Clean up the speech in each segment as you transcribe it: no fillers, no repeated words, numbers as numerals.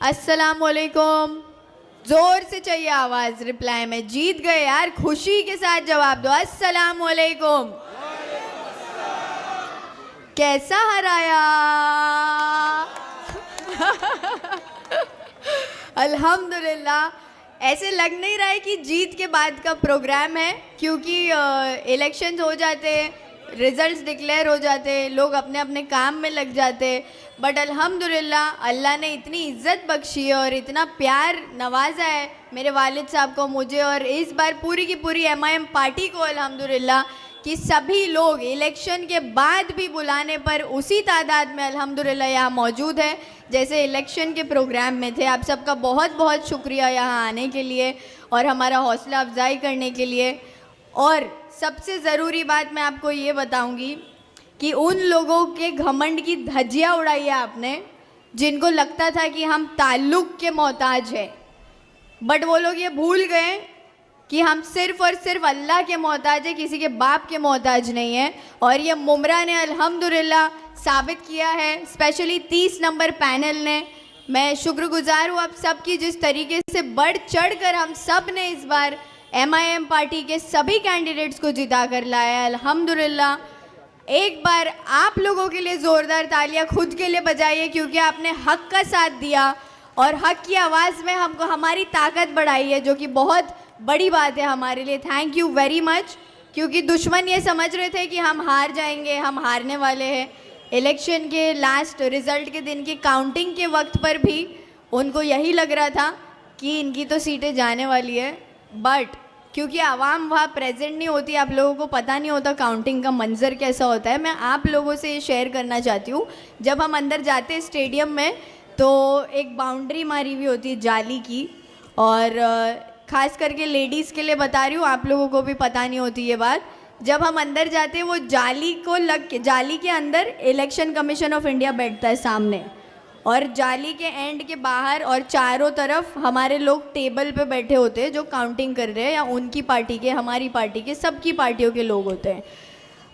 अस्सलाम वालेकुम। जोर से चाहिए आवाज रिप्लाई में। जीत गए यार, खुशी के साथ जवाब दो। अस्सलाम वालेकुम। कैसा हराया? अल्हम्दुलिल्लाह। ऐसे लग नहीं रहा है कि जीत के बाद का प्रोग्राम है, क्योंकि इलेक्शंस हो जाते, रिजल्ट्स डिक्लेयर हो जाते, लोग अपने अपने काम में लग जाते। बट अल्हम्दुलिल्लाह अल्लाह ने इतनी इज़्ज़त बख्शी है और इतना प्यार नवाजा है मेरे वालिद साहब को, मुझे, और इस बार पूरी की पूरी MIM पार्टी को अल्हम्दुलिल्लाह कि सभी लोग इलेक्शन के बाद भी बुलाने पर उसी तादाद में अल्हम्दुलिल्लाह यहाँ मौजूद है जैसे इलेक्शन के प्रोग्राम में थे। आप सबका बहुत बहुत शुक्रिया यहाँ आने के लिए और हमारा हौसला अफजाई करने के लिए। और सबसे ज़रूरी बात मैं आपको ये बताऊंगी कि उन लोगों के घमंड की धज्जियाँ उड़ाई है आपने, जिनको लगता था कि हम ताल्लुक़ के मोहताज हैं, बट वो लोग ये भूल गए कि हम सिर्फ़ और सिर्फ अल्लाह के मोहताज हैं, किसी के बाप के मोहताज नहीं है। और ये मुमरा ने अल्हम्दुलिल्लाह साबित किया है, स्पेशली 30 नंबर पैनल ने। मैं शुक्रगुजार हूँ आप सब की, जिस तरीके से बढ़ चढ़ कर हम सब ने इस बार MIM पार्टी के सभी कैंडिडेट्स को जिता कर लाया है अल्हम्दुलिल्लाह। एक बार आप लोगों के लिए ज़ोरदार तालियां खुद के लिए बजाइए, क्योंकि आपने हक़ का साथ दिया और हक़ की आवाज़ में हमको हमारी ताकत बढ़ाई है, जो कि बहुत बड़ी बात है हमारे लिए। Thank you very much. क्योंकि दुश्मन ये समझ रहे थे कि हम हार जाएंगे, हम हारने वाले हैं। इलेक्शन के लास्ट रिज़ल्ट के दिन की काउंटिंग के वक्त पर भी उनको यही लग रहा था कि इनकी तो सीटें जाने वाली है, बट क्योंकि आवाम वहाँ प्रेजेंट नहीं होती, आप लोगों को पता नहीं होता काउंटिंग का मंजर कैसा होता है। मैं आप लोगों से ये शेयर करना चाहती हूँ, जब हम अंदर जाते हैं स्टेडियम में तो एक बाउंड्री मारी हुई होती है जाली की, और ख़ास करके लेडीज़ के लिए बता रही हूँ, आप लोगों को भी पता नहीं होती ये बात। जब हम अंदर जाते हैं वो जाली को लग के, जाली के अंदर इलेक्शन कमीशन ऑफ इंडिया बैठता है सामने, और जाली के एंड के बाहर और चारों तरफ हमारे लोग टेबल पे बैठे होते हैं जो काउंटिंग कर रहे हैं, या उनकी पार्टी के, हमारी पार्टी के, सबकी पार्टियों के लोग होते हैं।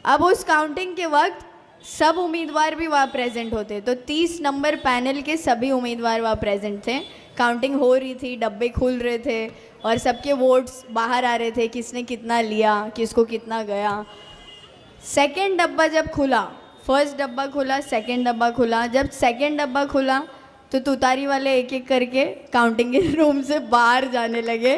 अब उस काउंटिंग के वक्त सब उम्मीदवार भी वहाँ प्रेजेंट होते हैं, तो 30 नंबर पैनल के सभी उम्मीदवार वहाँ प्रेजेंट थे। काउंटिंग हो रही थी, डब्बे खुल रहे थे और सबके वोट्स बाहर आ रहे थे, किसने कितना लिया, किसको कितना गया। सेकेंड डब्बा जब खुला, फर्स्ट डब्बा खुला, सेकंड डब्बा खुला, जब सेकंड डब्बा खुला तो तुतारी वाले एक एक करके काउंटिंग के रूम से बाहर जाने लगे,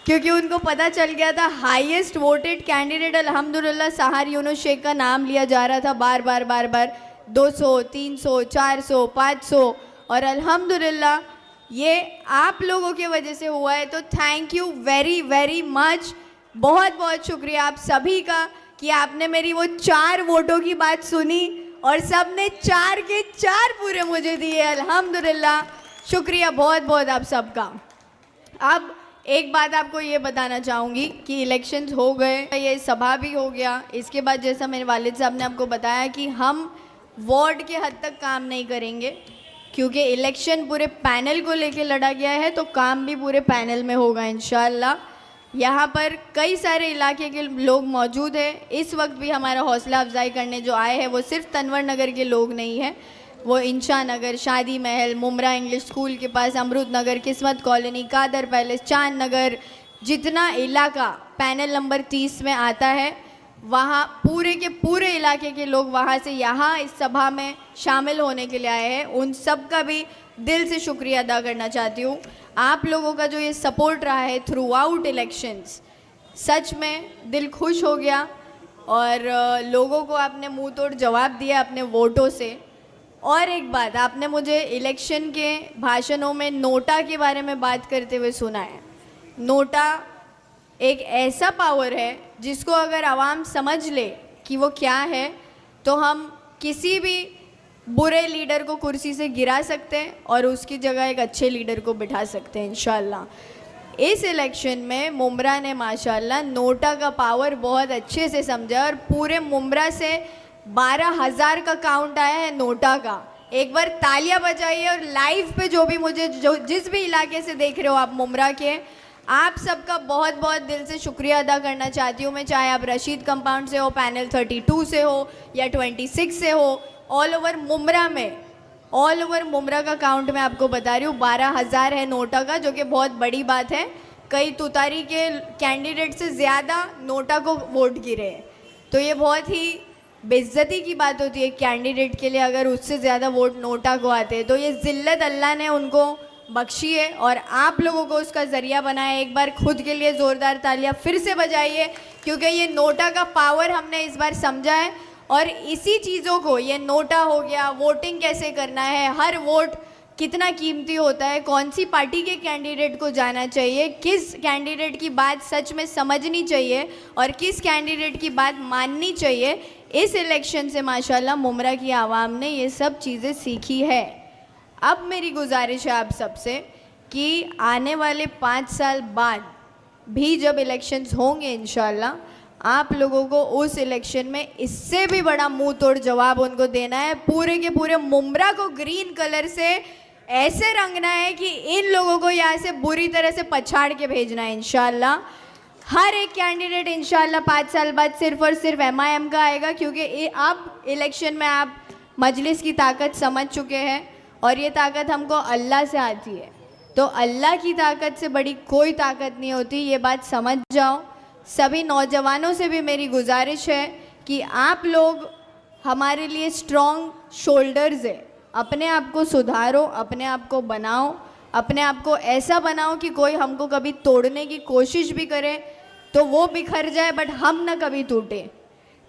क्योंकि उनको पता चल गया था हाईएस्ट वोटेड कैंडिडेट अल्हम्दुलिल्लाह सहार यूनुस शेख का नाम लिया जा रहा था बार बार 200, 300, 400, 500, और अल्हम्दुलिल्लाह ये आप लोगों की वजह से हुआ है। तो thank you very very much, बहुत बहुत शुक्रिया आप सभी का कि आपने मेरी वो 4 वोटों की बात सुनी और सब ने 4 के 4 पूरे मुझे दिए। अल्हम्दुलिल्लाह, शुक्रिया बहुत बहुत आप सबका। अब एक बात आपको ये बताना चाहूँगी कि इलेक्शंस हो गए, ये सभा भी हो गया। इसके बाद जैसा मेरे वालिद साहब ने आपको बताया कि हम वार्ड के हद तक काम नहीं करेंगे, क्योंकि इलेक्शन पूरे पैनल को लेके लड़ा गया है, तो काम भी पूरे पैनल में होगा इंशाअल्लाह। यहाँ पर कई सारे इलाके के लोग मौजूद हैं। इस वक्त भी हमारा हौसला अफजाई करने जो आए हैं वो सिर्फ तनवर नगर के लोग नहीं हैं, वो इंशा नगर, शादी महल, मुमरा इंग्लिश स्कूल के पास, अमरूद नगर, किस्मत कॉलोनी, कादर पैलेस, चांद नगर, जितना इलाका पैनल नंबर 30 में आता है, वहाँ पूरे के पूरे इलाके के लोग वहाँ से यहाँ इस सभा में शामिल होने के लिए आए हैं। उन सब का भी दिल से शुक्रिया अदा करना चाहती हूँ। आप लोगों का जो ये सपोर्ट रहा है थ्रू आउट इलेक्शंस, सच में दिल खुश हो गया, और लोगों को आपने मुंह तोड़ जवाब दिया अपने वोटों से। और एक बात, आपने मुझे इलेक्शन के भाषणों में नोटा के बारे में बात करते हुए सुना है। नोटा एक ऐसा पावर है जिसको अगर आवाम समझ ले कि वो क्या है, तो हम किसी भी बुरे लीडर को कुर्सी से गिरा सकते हैं और उसकी जगह एक अच्छे लीडर को बिठा सकते हैं इंशाअल्लाह। इस इलेक्शन में मुमरा ने माशाअल्लाह नोटा का पावर बहुत अच्छे से समझा, और पूरे मुमरा से 12,000 का काउंट आया है नोटा का। एक बार तालियां बजाइए, और लाइव पे जो भी मुझे जिस भी इलाके से देख रहे हो आप मुमरा के, आप सबका बहुत बहुत दिल से शुक्रिया अदा करना चाहती हूँ मैं। चाहे आप रशीद कंपाउंड से हो, पैनल 32 से हो या 26 से हो, ऑल ओवर मुमरा में ऑल ओवर मुमरा का काउंट मैं आपको बता रही हूँ 12,000 है नोटा का, जो कि बहुत बड़ी बात है। कई तुतारी के कैंडिडेट से ज़्यादा नोटा को वोट गिरे हैं, तो ये बहुत ही बेइज्जती की बात होती है कैंडिडेट के लिए अगर उससे ज़्यादा वोट नोटा को आते हैं। तो ये ज़िल्लत अल्लाह ने उनको बख्शी है और आप लोगों को उसका ज़रिया बनाया। एक बार खुद के लिए ज़ोरदार तालियां फिर से बजाइए, क्योंकि ये नोटा का पावर हमने इस बार समझा है। और इसी चीज़ों को, ये नोटा हो गया, वोटिंग कैसे करना है, हर वोट कितना कीमती होता है, कौन सी पार्टी के कैंडिडेट को जाना चाहिए, किस कैंडिडेट की बात सच में समझनी चाहिए और किस कैंडिडेट की बात माननी चाहिए, इस इलेक्शन से माशाल्लाह मुमरा की आवाम ने ये सब चीज़ें सीखी है। अब मेरी गुजारिश है आप सबसे कि आने वाले 5 साल बाद भी जब इलेक्शंस होंगे इंशाल्लाह, आप लोगों को उस इलेक्शन में इससे भी बड़ा मुंह तोड़ जवाब उनको देना है। पूरे के पूरे मुमरा को ग्रीन कलर से ऐसे रंगना है कि इन लोगों को यहाँ से बुरी तरह से पछाड़ के भेजना है इंशाल्लाह। हर एक कैंडिडेट इंशाल्लाह 5 साल बाद सिर्फ और सिर्फ MIM का आएगा, क्योंकि अब इलेक्शन में आप मजलिस की ताकत समझ चुके हैं और ये ताकत हमको अल्लाह से आती है। तो अल्लाह की ताकत से बड़ी कोई ताकत नहीं होती, ये बात समझ जाओ। सभी नौजवानों से भी मेरी गुजारिश है कि आप लोग हमारे लिए स्ट्रॉन्ग शोल्डर्स है। अपने आप को सुधारो, अपने आप को बनाओ, अपने आप को ऐसा बनाओ कि कोई हमको कभी तोड़ने की कोशिश भी करे तो वो बिखर जाए, बट हम ना कभी टूटे।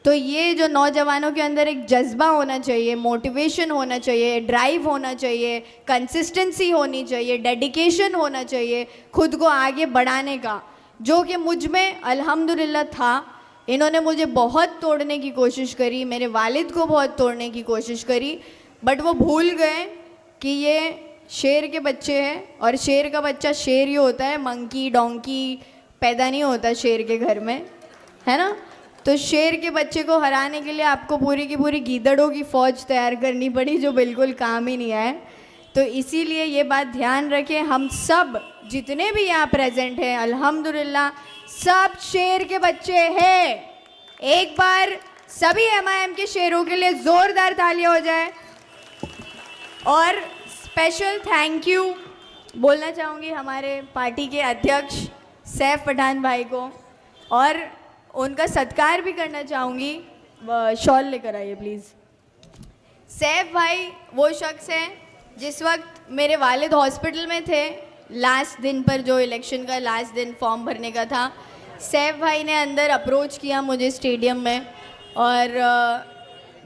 तो ये जो नौजवानों के अंदर एक जज्बा होना चाहिए, मोटिवेशन होना चाहिए, ड्राइव होना चाहिए, कंसिस्टेंसी होनी चाहिए, डेडिकेशन होना चाहिए खुद को आगे बढ़ाने का, जो कि मुझ में अल्हम्दुलिल्लाह था। इन्होंने मुझे बहुत तोड़ने की कोशिश करी, मेरे वालिद को बहुत तोड़ने की कोशिश करी, बट वो भूल गए कि ये शेर के बच्चे हैं और शेर का बच्चा शेर ही होता है, मंकी डोंकी पैदा नहीं होता शेर के घर में, है ना। तो शेर के बच्चे को हराने के लिए आपको पूरी की पूरी गीदड़ों की फ़ौज तैयार करनी पड़ी, जो बिल्कुल काम ही नहीं आए। तो इसीलिए ये बात ध्यान रखें, हम सब जितने भी यहाँ प्रेजेंट हैं अल्हम्दुलिल्लाह सब शेर के बच्चे हैं। एक बार सभी MIM के शेरों के लिए ज़ोरदार तालियां हो जाए। और स्पेशल थैंक यू बोलना चाहूँगी हमारे पार्टी के अध्यक्ष सैफ पठान भाई को, और उनका सत्कार भी करना चाहूँगी। शॉल लेकर आइए प्लीज़। सैफ भाई वो शख्स हैं जिस वक्त मेरे वालिद हॉस्पिटल में थे, लास्ट दिन पर जो इलेक्शन का लास्ट दिन फॉर्म भरने का था, सैफ भाई ने अंदर अप्रोच किया मुझे स्टेडियम में। और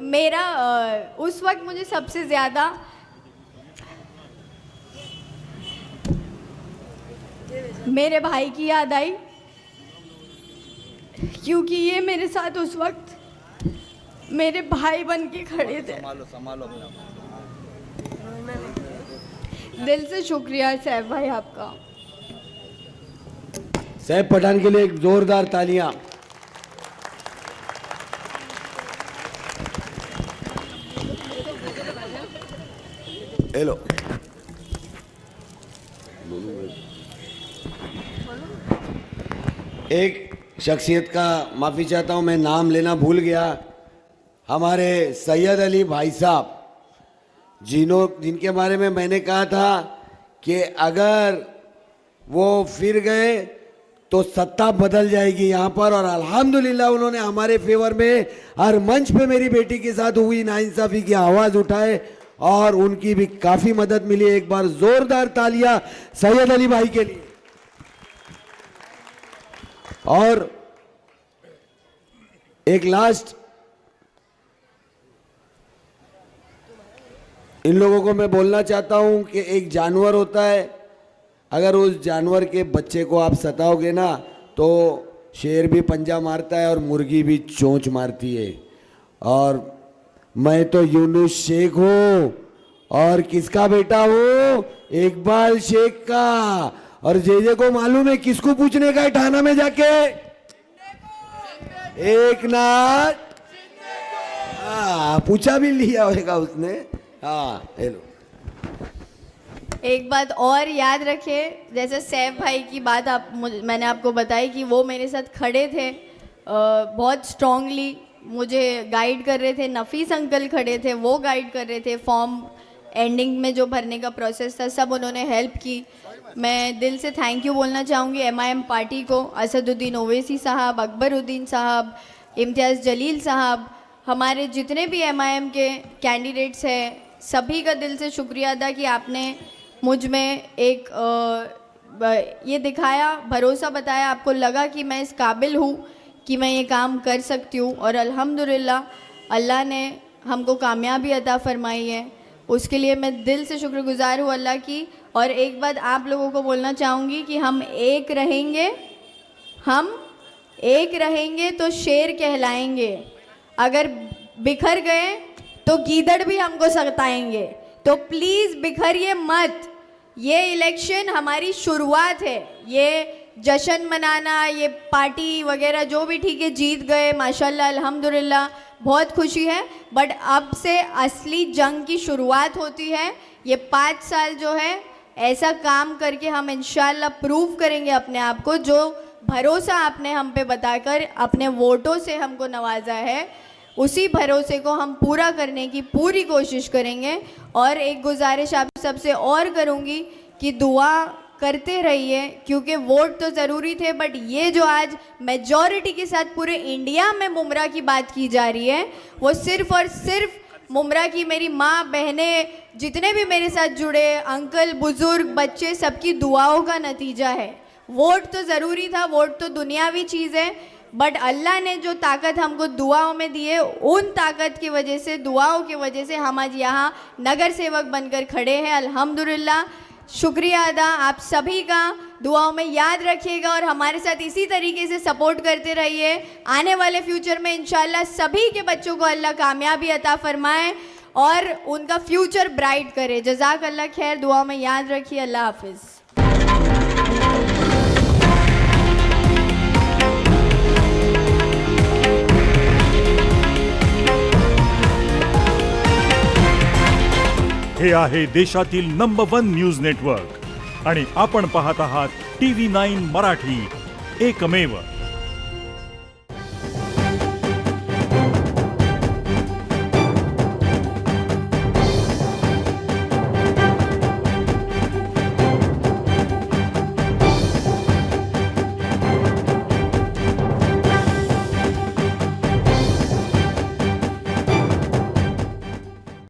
मेरा उस वक्त मुझे सबसे ज़्यादा मेरे भाई की याद आई, क्योंकि ये मेरे साथ उस वक्त मेरे भाई बन के खड़े थे। संभालो दिल से शुक्रिया सैफ भाई आपका। सैफ पठान के लिए एक जोरदार तालियां। हेलो, एक शख्सियत का माफ़ी चाहता हूं, मैं नाम लेना भूल गया। हमारे सैयद अली भाई साहब, जिनके बारे में मैंने कहा था कि अगर वो फिर गए तो सत्ता बदल जाएगी यहाँ पर, और अल्हम्दुलिल्लाह उन्होंने हमारे फेवर में हर मंच पे मेरी बेटी के साथ हुई नाइंसाफ़ी की आवाज़ उठाए और उनकी भी काफ़ी मदद मिली। एक बार ज़ोरदार तालियां सैयद अली भाई के लिए। और एक लास्ट, इन लोगों को मैं बोलना चाहता हूं कि एक जानवर होता है, अगर उस जानवर के बच्चे को आप सताओगे ना तो शेर भी पंजा मारता है और मुर्गी भी चोंच मारती है। और मैं तो यूनुस शेख हूं, और किसका बेटा हूं? इकबाल शेख का। और जे को मालूम है किसको पूछने का है ठाना में जाके? एक नाथ। हाँ, पूछा भी लिया होगा उसने। हाँ, हेलो। एक बात और याद रखें, जैसे सैफ भाई की बात मैंने आपको बताई कि वो मेरे साथ खड़े थे, बहुत स्ट्रांगली मुझे गाइड कर रहे थे। नफीस अंकल खड़े थे, वो गाइड कर रहे थे फॉर्म एंडिंग में जो भरने का प्रोसेस था सब उन्होंने हेल्प की। मैं दिल से थैंक यू बोलना चाहूँगी MIM पार्टी को, असदुद्दीन ओवैसी साहब, अकबरुद्दीन साहब, इम्तियाज़ जलील साहब, हमारे जितने भी MIM के कैंडिडेट्स हैं, सभी का दिल से शुक्रिया अदा कि आपने मुझ में एक ये दिखाया, भरोसा बताया, आपको लगा कि मैं इस काबिल हूँ कि मैं ये काम कर सकती हूँ। और अल्हम्दुलिल्लाह अल्लाह ने हमको कामयाबी अता फरमाई है, उसके लिए मैं दिल से शुक्रगुजार हूँ अल्लाह की। और एक बात आप लोगों को बोलना चाहूँगी कि हम एक रहेंगे तो शेर कहलाएंगे, अगर बिखर गए तो गीदड़ भी हमको सताएंगे। तो प्लीज़ बिखरिए मत, ये इलेक्शन हमारी शुरुआत है, ये जश्न मनाना, ये पार्टी वगैरह जो भी ठीक है, जीत गए माशाल्लाह अल्हम्दुलिल्लाह, बहुत खुशी है, बट अब से असली जंग की शुरुआत होती है। ये 5 साल जो है ऐसा काम करके हम इंशाल्लाह प्रूव करेंगे अपने आप को, जो भरोसा आपने हम पे बताकर अपने वोटों से हमको नवाजा है, उसी भरोसे को हम पूरा करने की पूरी कोशिश करेंगे। और एक गुजारिश आप सबसे और करूँगी कि दुआ करते रहिए, क्योंकि वोट तो ज़रूरी थे, बट ये जो आज मेजॉरिटी के साथ पूरे इंडिया में मुमरा की बात की जा रही है, वो सिर्फ़ और सिर्फ मुमरा की मेरी माँ, बहनें, जितने भी मेरे साथ जुड़े, अंकल, बुज़ुर्ग, बच्चे, सबकी दुआओं का नतीजा है। वोट तो ज़रूरी था, वोट तो दुनियावी चीज़ है, बट अल्लाह ने जो ताकत हमको दुआओं में दी है, उन ताकत की वजह से, दुआओं की वजह से हम आज यहाँ नगर सेवक बनकर खड़े हैं। अल्हम्दुलिल्लाह, शुक्रिया अदा आप सभी का, दुआओं में याद रखिएगा और हमारे साथ इसी तरीके से सपोर्ट करते रहिए। आने वाले फ्यूचर में इंशाल्लाह सभी के बच्चों को अल्लाह कामयाबी अता फरमाए और उनका फ्यूचर ब्राइट करे। जज़ाक अल्लाह खैर, दुआओं में याद रखिए। अल्लाह हाफिज़। हे आहे देशातील नंबर 1 न्यूज नेटवर्क आणि आपण पाहत आहात TV9 मराठी, एकमेव।